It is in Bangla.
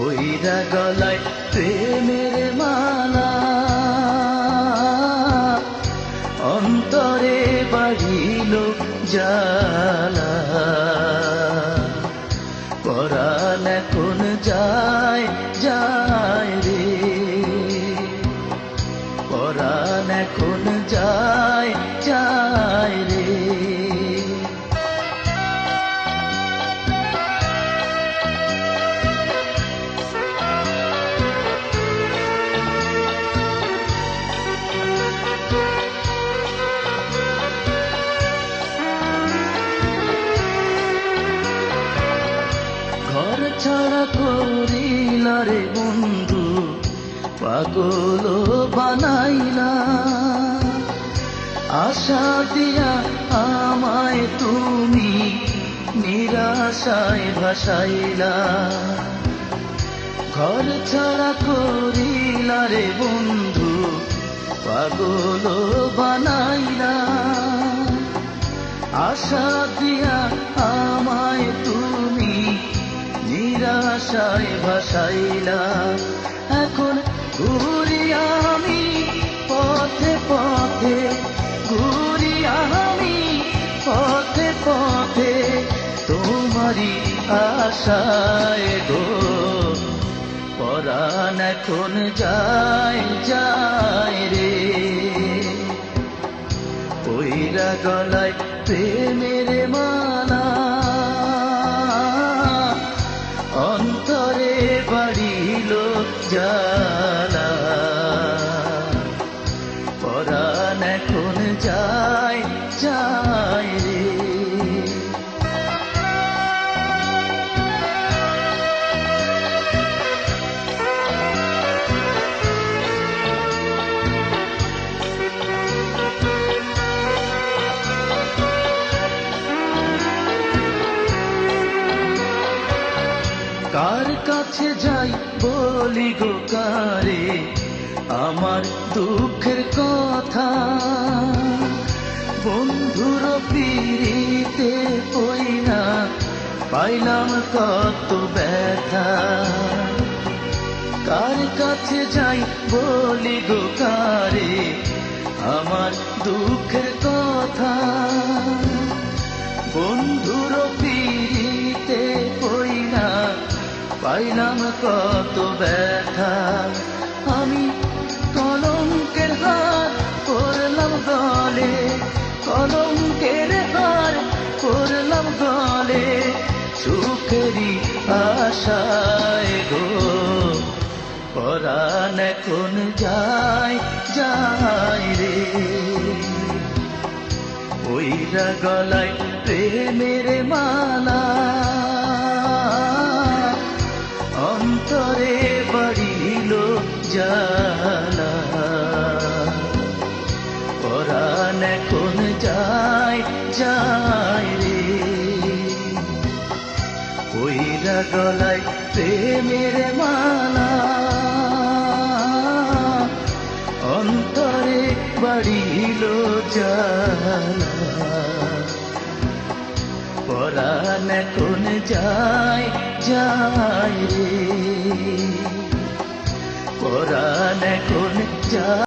ওইরা গলায় প্রেমের মালা, অন্তরে বাড়িল জ্বালা। পরাণ এখন যায় যায় রে, পরাণ এখন যায় যায় রে। ঘর ছাড়া করিলা রে বন্ধু, পাগল বানাইলা। আশা দিয়া আমায় তুমি নিরাশায় ভাসাইলা। ঘর ছাড়া করিলা রে বন্ধু, পাগল বানাইলা। আশা দিয়া আমায় তুমি নিরাশায় ভাসাইলা। এখন ঘুরি আমি পথে পথে, ঘুরি আমি পথে পথে, তোমারই আশায় গো। পরাণ এখন যায় যায় রে, ওইরা গলায় প্রেমের মালা, অন্তরে বাড়িল জ্বালা। পরাণ এখন যায় যায় রে। কার কাছে যাই বলি গো কারে আমার দুঃখের কথা। বন্ধুর পিড়িতে পইরা পাইলাম কত ব্যথা। কার কাছে যাই বলি গো কারে আমার দুঃখের কথা। বন্ধুর পিড়িতে পইরা পাইলাম কত ব্যথা। আমি কলঙ্কের হার পরলাম গলে, কলঙ্কের হার পরলাম গলে, সুখেরই আশায় গো। পরাণ এখন যায় যায় রে, ওইরা গলায় প্রেমের মালা, অন্তরে বাড়িল জ্বালা। পরাণ এখন যায় যায় রে, ওইরা গলায় প্রেমের মালা, অন্তরে বাড়িল জ্বালা। পরাণ এখন যায় যায় রে, পরাণ এখন যায়।